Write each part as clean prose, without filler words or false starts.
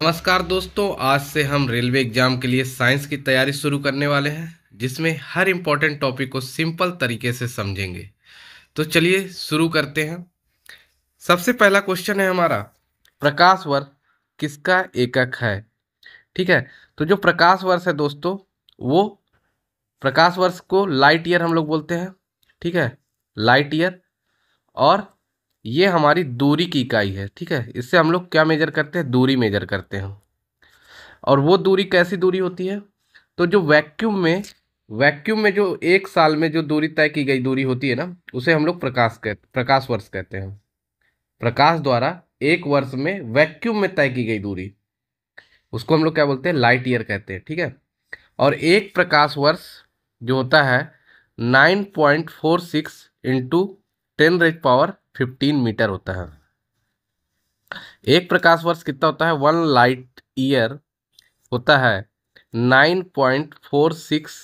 नमस्कार दोस्तों, आज से हम रेलवे एग्जाम के लिए साइंस की तैयारी शुरू करने वाले हैं, जिसमें हर इम्पोर्टेंट टॉपिक को सिंपल तरीके से समझेंगे। तो चलिए शुरू करते हैं। सबसे पहला क्वेश्चन है हमारा, प्रकाश वर्ष किसका एकक है। ठीक है, तो जो प्रकाश वर्ष है दोस्तों, वो प्रकाश वर्ष को लाइट ईयर हम लोग बोलते हैं। ठीक है, लाइट ईयर। और ये हमारी दूरी की इकाई है। ठीक है, इससे हम लोग क्या मेजर करते हैं, दूरी मेजर करते हैं। और वो दूरी कैसी दूरी होती है, तो जो वैक्यूम में जो एक साल में जो दूरी तय की गई दूरी होती है ना, उसे हम लोग प्रकाश वर्ष कहते हैं। प्रकाश द्वारा एक वर्ष में वैक्यूम में तय की गई दूरी, उसको हम लोग क्या बोलते हैं, लाइट ईयर कहते हैं। ठीक है, और एक प्रकाश वर्ष जो होता है 9.46 इंटू 10⁻15 मीटर होता है। एक प्रकाश वर्ष कितना होता है, 1 लाइट ईयर होता है 9.46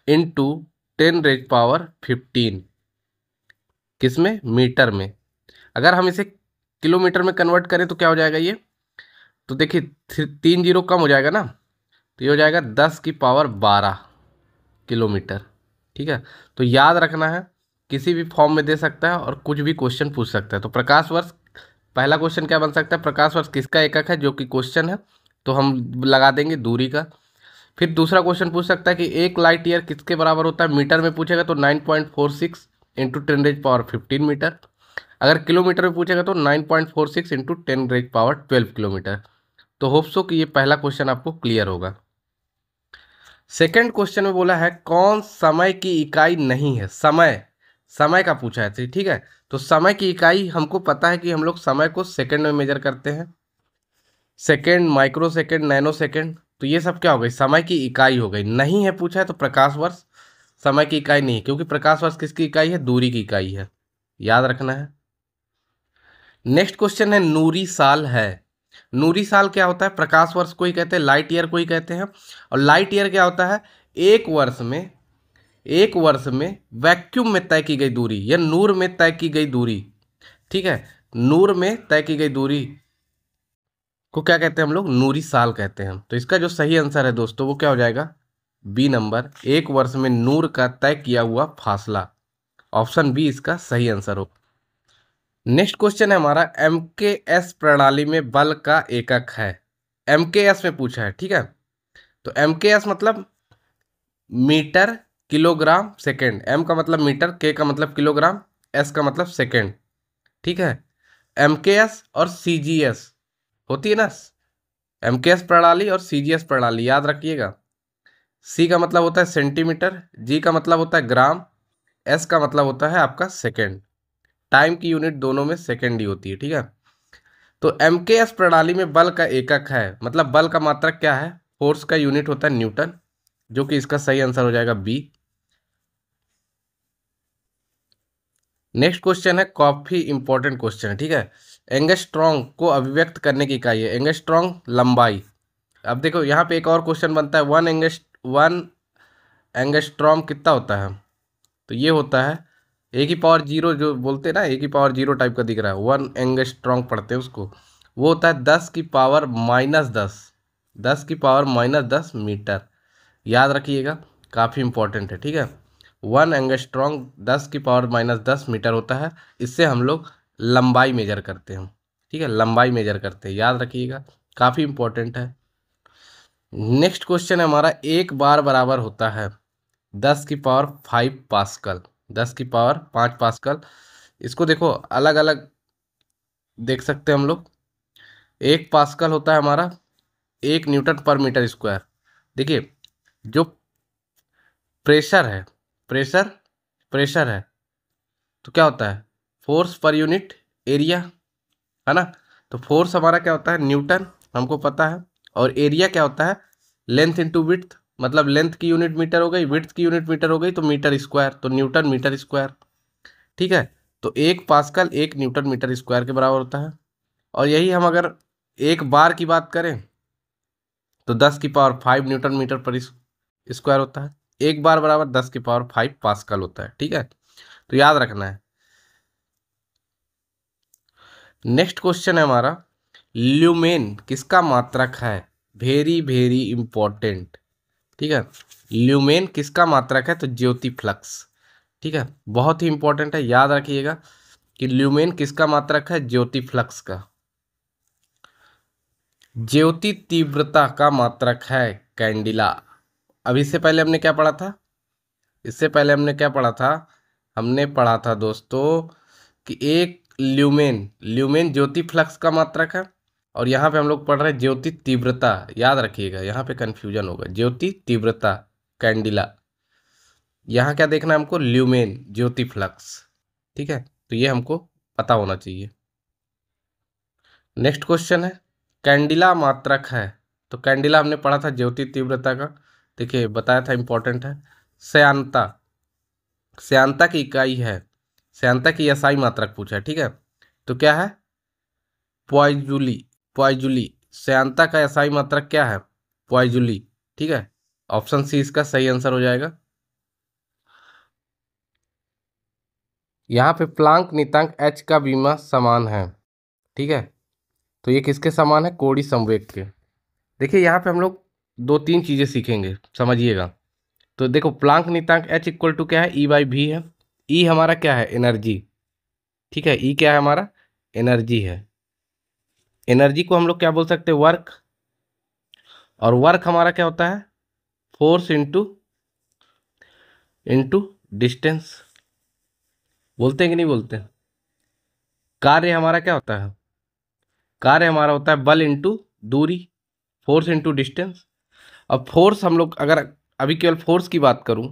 इंटू 10⁻15। किसमें, मीटर में। अगर हम इसे किलोमीटर में कन्वर्ट करें तो क्या हो जाएगा ये, तो देखिए 3 जीरो कम हो जाएगा ना, तो ये हो जाएगा 10⁻12 किलोमीटर। ठीक है, तो याद रखना है, किसी भी फॉर्म में दे सकता है और कुछ भी क्वेश्चन पूछ सकता है। तो प्रकाश वर्ष, पहला क्वेश्चन क्या बन सकता है, प्रकाश वर्ष किसका एकक है, जो कि क्वेश्चन है, तो हम लगा देंगे दूरी का। फिर दूसरा क्वेश्चन पूछ सकता है कि 1 लाइट ईयर किसके बराबर होता है, मीटर में पूछेगा तो 9.46 इंटू 10⁻15 मीटर। अगर किलोमीटर में पूछेगा तो 9.46 इंटू 10⁻12 किलोमीटर। तो होप सो कि ये पहला क्वेश्चन आपको क्लियर होगा। सेकंड क्वेश्चन में बोला है कौन समय की इकाई नहीं है। समय का पूछा है। ठीक है, तो समय की इकाई हमको पता है कि हम लोग समय को सेकंड में मेजर करते हैं। Second, micro second, nano second, तो ये सब क्या हो गई, समय की इकाई हो गई। नहीं है पूछा है तो प्रकाश वर्ष समय की इकाई नहीं है, क्योंकि प्रकाश वर्ष किसकी इकाई है, दूरी की इकाई है। याद रखना है। नेक्स्ट क्वेश्चन है नूरी साल है। नूरी साल क्या होता है, प्रकाश वर्ष को ही कहते हैं, लाइट ईयर को ही कहते हैं। और लाइट ईयर क्या होता है, एक वर्ष में वैक्यूम में तय की गई दूरी या नूर में तय की गई दूरी। ठीक है, नूर में तय की गई दूरी को क्या कहते हैं हम लोग, नूरी साल कहते हैं। तो इसका जो सही आंसर है दोस्तों, वो क्या हो जाएगा, बी नंबर, एक वर्ष में नूर का तय किया हुआ फासला। ऑप्शन बी इसका सही आंसर हो। नेक्स्ट क्वेश्चन है हमारा, एमकेएस प्रणाली में बल का एकक है। एमकेएस में पूछा है। ठीक है, तो एमकेएस मतलब मीटर किलोग्राम सेकेंड। एम का मतलब मीटर, के का मतलब किलोग्राम, एस का मतलब सेकेंड। ठीक है, एमकेएस और सीजीएस होती है ना, एमकेएस प्रणाली और सीजीएस प्रणाली, याद रखिएगा। सी का मतलब होता है सेंटीमीटर, जी का मतलब होता है ग्राम, एस का मतलब होता है आपका सेकेंड। टाइम की यूनिट दोनों में सेकेंड ही होती है। ठीक है, तो एमकेएस प्रणाली में बल का एकक है, मतलब बल का मात्रक क्या है, फोर्स का यूनिट होता है न्यूटन, जो कि इसका सही आंसर हो जाएगा बी। नेक्स्ट क्वेश्चन है, काफी इंपॉर्टेंट क्वेश्चन है। ठीक है, एंगस्ट्रॉन्ग को अभिव्यक्त करने की इकाई है। एंगस्ट्रॉन्ग लंबाई। अब देखो यहाँ पे एक और क्वेश्चन बनता है, वन एंगस्ट्रॉम कितना होता है, तो ये होता है A⁻0, जो बोलते हैं ना A⁻0 टाइप का दिख रहा है, 1 एंगस्ट्रॉम पढ़ते हैं उसको, वो होता है 10⁻−10, 10⁻−10 मीटर। याद रखिएगा, काफ़ी इंपॉर्टेंट है। ठीक है, 1 एंगस्ट्रॉम 10⁻−10 मीटर होता है। इससे हम लोग लंबाई मेजर करते हैं। ठीक है, लंबाई मेजर करते हैं, याद रखिएगा, काफ़ी इंपॉर्टेंट है। नेक्स्ट क्वेश्चन है हमारा, एक बार बराबर होता है 10⁵ पास्कल, 10⁵ पास्कल। इसको देखो अलग अलग देख सकते हैं हम लोग। एक पास्कल होता है हमारा 1 न्यूटन पर मीटर स्क्वायर। देखिए, जो प्रेशर है, प्रेशर प्रेशर है, तो क्या होता है, फोर्स पर यूनिट एरिया, है ना। तो फोर्स हमारा क्या होता है, न्यूटन, हमको पता है। और एरिया क्या होता है, लेंथ इंटू विड्थ, मतलब लेंथ की यूनिट मीटर हो गई, विड्थ की यूनिट मीटर हो गई, तो मीटर स्क्वायर, तो न्यूटन मीटर स्क्वायर। ठीक है, तो एक पास्कल 1 न्यूटन मीटर स्क्वायर के बराबर होता है। और यही हम अगर एक बार की बात करें तो 10⁵ न्यूटन मीटर पर स्क्वायर होता है। एक बार बराबर 10⁵ पास्कल होता है। ठीक है, तो याद रखना है। नेक्स्ट क्वेश्चन है हमारा, ल्यूमेन किसका मात्रक है? Very very important. ठीक है, ल्यूमेन किसका मात्रक है? तो ज्योति फ्लक्स। ठीक है, बहुत ही इंपॉर्टेंट है, याद रखिएगा कि ल्यूमेन किसका मात्रक है? ज्योति फ्लक्स का। ज्योति तीव्रता का मात्रक है कैंडिला। अब इससे पहले हमने क्या पढ़ा था? इससे पहले हमने क्या पढ़ा था? हमने पढ़ा था दोस्तों कि एक ल्यूमेन, ल्यूमेन ज्योति फ्लक्स का मात्रक है, और यहाँ पे हम लोग पढ़ रहे हैं ज्योति तीव्रता। याद रखिएगा, यहाँ पे कंफ्यूजन होगा। ज्योति तीव्रता कैंडिला, यहाँ क्या देखना है हमको? ल्यूमेन ज्योति फ्लक्स। ठीक है, तो ये हमको पता होना चाहिए। नेक्स्ट क्वेश्चन है, कैंडिला मात्रक है। तो कैंडिला हमने पढ़ा था ज्योति तीव्रता का, देखिए बताया था, इंपॉर्टेंट है। श्यानता, श्यानता की इकाई है, श्यानता की एसआई मात्रक पूछा है। ठीक है, तो क्या है? पॉइजूली, पॉइजूली। श्यानता का एसआई मात्रक क्या है? पॉइजूली। ठीक है, ऑप्शन सी इसका सही आंसर हो जाएगा। यहाँ पे प्लांक नियतांक एच का बीमा समान है। ठीक है, तो ये किसके समान है? कोड़ी संवेग के। देखिए यहाँ पे हम लोग दो तीन चीजें सीखेंगे, समझिएगा। तो देखो, प्लांक नियतांक एच इक्वल टू क्या है? ई बाई भी है। ई हमारा क्या है? एनर्जी। ठीक है, ई क्या है हमारा? एनर्जी है। एनर्जी को हम लोग क्या बोल सकते हैं? वर्क। और वर्क हमारा क्या होता है? Force into into distance. बोलते हैं कि नहीं बोलते हैं? कार्य हमारा क्या होता है? कार्य हमारा होता है बल इंटू दूरी, फोर्स इंटू डिस्टेंस। अब फोर्स हम लोग अगर अभी केवल फोर्स की बात करूं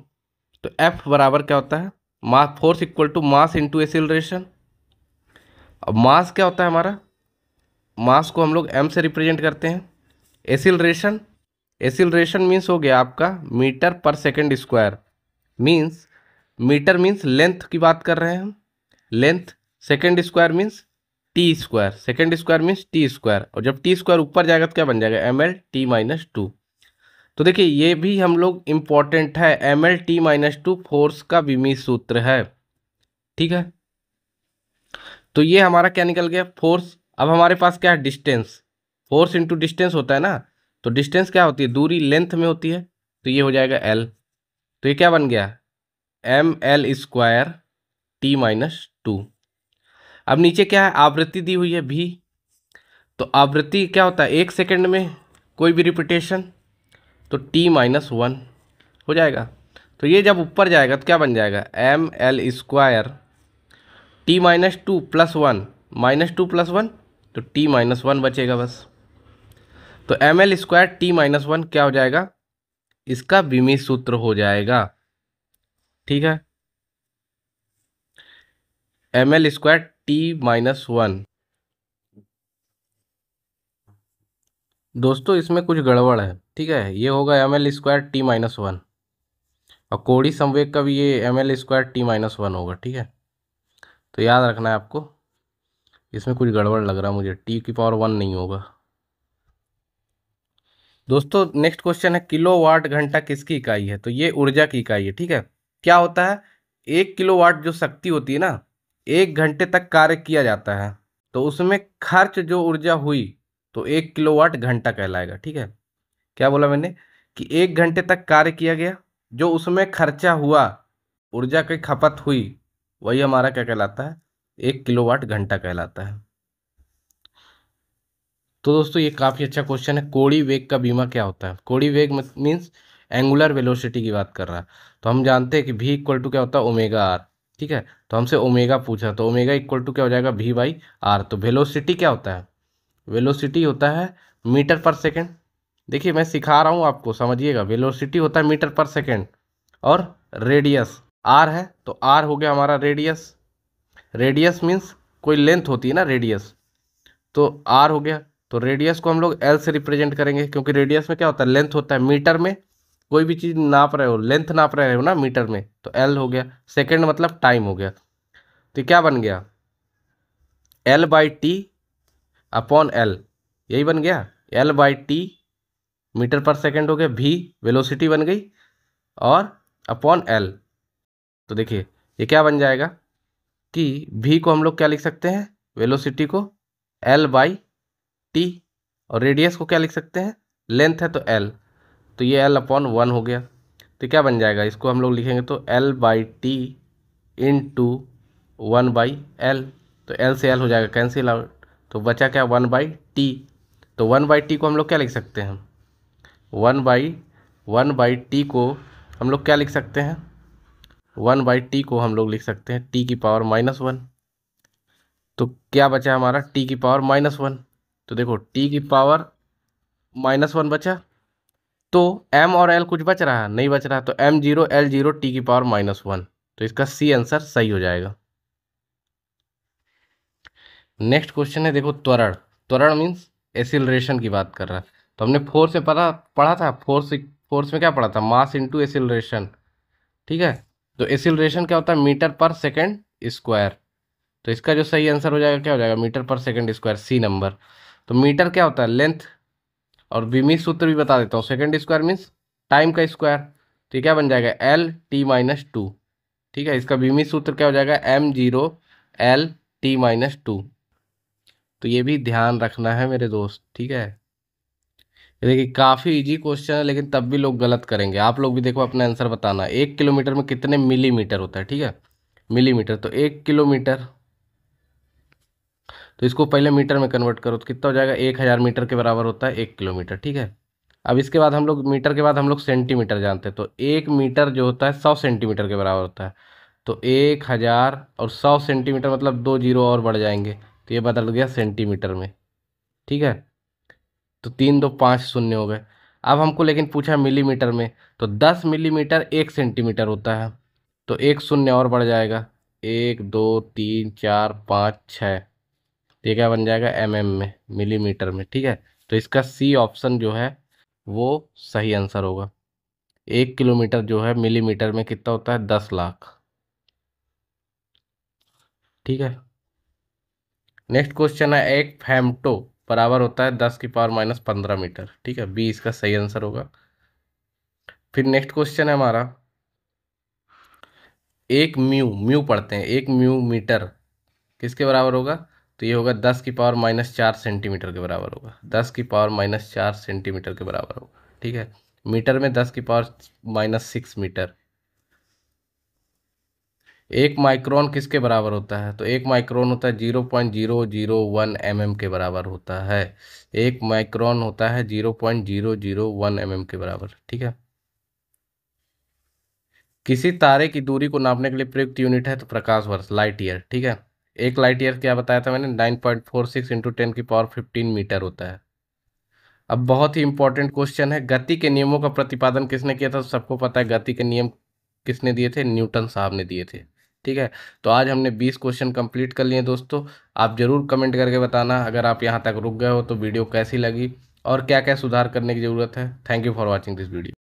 तो एफ बराबर क्या होता है? Mass, force equal to mass into acceleration. अब मास क्या होता है हमारा? मास को हम लोग एम से रिप्रेजेंट करते हैं। एक्सीलरेशन, एक्सीलरेशन मीन्स हो गया आपका meter per second square. Means, meter means length की बात कर रहे हैं हम, length. Second square means T square, second square means T square, और जब टी स्क्वायर ऊपर जाएगा तो क्या बन जाएगा? M L T minus two. तो देखिए ये भी हम लोग इंपॉर्टेंट है, M L T minus two force का विमीय सूत्र है। ठीक है, तो ये हमारा क्या निकल गया? फोर्स। अब हमारे पास क्या है? डिस्टेंस। फोर्स इंटू डिस्टेंस होता है ना, तो डिस्टेंस क्या होती है? दूरी लेंथ में होती है, तो ये हो जाएगा एल। तो ये क्या बन गया? M L square T minus two. अब नीचे क्या है? आवृत्ति दी हुई है भी, तो आवृत्ति क्या होता है? एक सेकंड में कोई भी रिपीटेशन, तो टी माइनस वन हो जाएगा। तो ये जब ऊपर जाएगा तो क्या बन जाएगा? M L square T minus two plus one, minus two plus one, तो टी माइनस वन बचेगा बस। तो M L square T minus one क्या हो जाएगा? इसका विमीय सूत्र हो जाएगा। ठीक है, M L square T minus one. दोस्तों इसमें कुछ गड़बड़ है। ठीक है, ये होगा M L square T minus one, और कोड़ी संवेग का भी ये M L square T minus one होगा। ठीक है, तो याद रखना है आपको, इसमें कुछ गड़बड़ लग रहा है मुझे, टी की पावर वन नहीं होगा। दोस्तों नेक्स्ट क्वेश्चन है, किलोवाट घंटा किसकी इकाई है? तो ये ऊर्जा की इकाई है। ठीक है, क्या होता है? 1 किलोवाट जो शक्ति होती है ना, 1 घंटे तक कार्य किया जाता है, तो उसमें खर्च जो ऊर्जा हुई, तो 1 किलोवाट घंटा कहलाएगा। ठीक है, क्या बोला मैंने? कि 1 घंटे तक कार्य किया गया, जो उसमें खर्चा हुआ, ऊर्जा की खपत हुई, वही हमारा क्या कहलाता है? 1 किलोवाट घंटा कहलाता है। तो दोस्तों ये काफ़ी अच्छा क्वेश्चन है। कोणीय वेग का बीमा क्या होता है? कोणीय वेग मीन्स एंगुलर वेलोसिटी की बात कर रहा है। तो हम जानते हैं कि v इक्वल टू क्या होता है? Omega R. ठीक है, तो हमसे ओमेगा पूछा, तो ओमेगा इक्वल टू क्या हो जाएगा? v by R. तो वेलोसिटी क्या होता है? वेलोसिटी होता है मीटर पर सेकेंड। देखिए मैं सिखा रहा हूँ आपको, समझिएगा। वेलोसिटी होता है मीटर पर सेकेंड, और रेडियस आर है, तो आर हो गया हमारा रेडियस। रेडियस मीन्स कोई लेंथ होती है ना, रेडियस, तो आर हो गया। तो रेडियस को हम लोग एल से रिप्रेजेंट करेंगे, क्योंकि रेडियस में क्या होता है? लेंथ होता है। मीटर में कोई भी चीज़ नाप रहे हो, लेंथ नाप रहे हो ना मीटर में, तो एल हो गया। सेकेंड मतलब टाइम हो गया। तो क्या बन गया? L by T upon L, यही बन गया। एल बाई टी मीटर पर सेकेंड हो गया, भी वेलोसिटी बन गई, और अपॉन एल। तो देखिए ये क्या बन जाएगा कि भी को हम लोग क्या लिख सकते हैं? वेलोसिटी को एल बाई टी, और रेडियस को क्या लिख सकते हैं, लेंथ है तो एल, तो ये एल अपॉन 1 हो गया। तो क्या बन जाएगा, इसको हम लोग लिखेंगे तो L by T into 1/L, तो एल से एल हो जाएगा कैंसिल आउट, तो बचा क्या 1/T। तो 1/T को हम लोग क्या लिख सकते हैं, 1/T को हम लोग क्या लिख सकते हैं, 1/T को हम लोग लिख सकते हैं टी की पावर -1। तो क्या बचा हमारा, टी की पावर -1। तो देखो टी की पावर -1 बचा, तो m और l कुछ बच रहा है, नहीं बच रहा, तो m0 l0 टी की पावर -1, तो इसका सी आंसर सही हो जाएगा। नेक्स्ट क्वेश्चन है, देखो त्वरण, त्वरण मीन्स एसिलरेशन की बात कर रहा है। तो हमने फोर्स में पढ़ा था, फोर्स में क्या पढ़ा था, मास इनटू एसिलरेशन, ठीक है। तो एसिलरेशन क्या होता है, मीटर पर सेकंड स्क्वायर, तो इसका जो सही आंसर हो जाएगा क्या हो जाएगा, मीटर पर सेकंड स्क्वायर, सी नंबर। तो मीटर क्या होता है, लेंथ, और विमी सूत्र भी बता देता हूँ, सेकंड स्क्वायर मीन्स टाइम का स्क्वायर, तो ये क्या बन जाएगा L t-2, ठीक है। इसका विमी सूत्र क्या हो जाएगा, m0 L t-2। तो ये भी ध्यान रखना है मेरे दोस्त, ठीक है। ये देखिए काफ़ी इजी क्वेश्चन है, लेकिन तब भी लोग गलत करेंगे। आप लोग भी देखो अपना आंसर बताना, 1 किलोमीटर में कितने मिलीमीटर होता है, ठीक है, मिलीमीटर। तो 1 किलोमीटर, तो इसको पहले मीटर में कन्वर्ट करो तो कितना हो जाएगा, 1000 मीटर के बराबर होता है 1 किलोमीटर, ठीक है। अब इसके बाद हम लोग मीटर के बाद हम लोग सेंटीमीटर जानते हैं, तो 1 मीटर जो होता है 100 सेंटीमीटर के बराबर होता है। तो 1000 और 100 सेंटीमीटर मतलब 2 जीरो और बढ़ जाएंगे, तो ये बदल गया सेंटीमीटर में, ठीक है। तो 3 2 5 शून्य हो गए। अब हमको लेकिन पूछा मिलीमीटर में, तो 10 मिलीमीटर 1 सेंटीमीटर होता है, तो एक शून्य और बढ़ जाएगा, 1 2 3 4 5 6, तो ये क्या बन जाएगा में, मिलीमीटर में, ठीक है। तो इसका सी ऑप्शन जो है वो सही आंसर होगा। 1 किलोमीटर जो है मिलीमीटर में कितना होता है, 10 लाख, ठीक है। नेक्स्ट क्वेश्चन है, एक फेमटो बराबर होता है 10 की पावर -15 मीटर, ठीक है, बी इसका सही आंसर होगा। फिर नेक्स्ट क्वेश्चन है हमारा, एक म्यू, म्यू पढ़ते हैं, एक म्यू मीटर किसके बराबर होगा, तो ये होगा 10 की पावर -4 सेंटीमीटर के बराबर होगा, 10 की पावर -4 सेंटीमीटर के बराबर होगा, ठीक है। मीटर में 10 की पावर -6 मीटर। एक माइक्रोन किसके बराबर होता है, तो एक माइक्रोन होता है 0.001 mm के बराबर होता है, एक माइक्रोन होता है 0.001 mm के बराबर, ठीक है। किसी तारे की दूरी को नापने के लिए प्रयुक्त यूनिट है तो प्रकाश वर्ष, लाइट ईयर, ठीक है। एक लाइट ईयर क्या बताया था मैंने, 9.46 इंटू 10 की पावर 15 मीटर होता है। अब बहुत ही इंपॉर्टेंट क्वेश्चन है, गति के नियमों का प्रतिपादन किसने किया था, तो सबको पता है गति के नियम किसने दिए थे, न्यूटन साहब ने दिए थे, ठीक है। तो आज हमने 20 क्वेश्चन कंप्लीट कर लिए दोस्तों। आप जरूर कमेंट करके बताना अगर आप यहाँ तक रुक गए हो तो वीडियो कैसी लगी और क्या क्या सुधार करने की ज़रूरत है। Thank you for watching this video.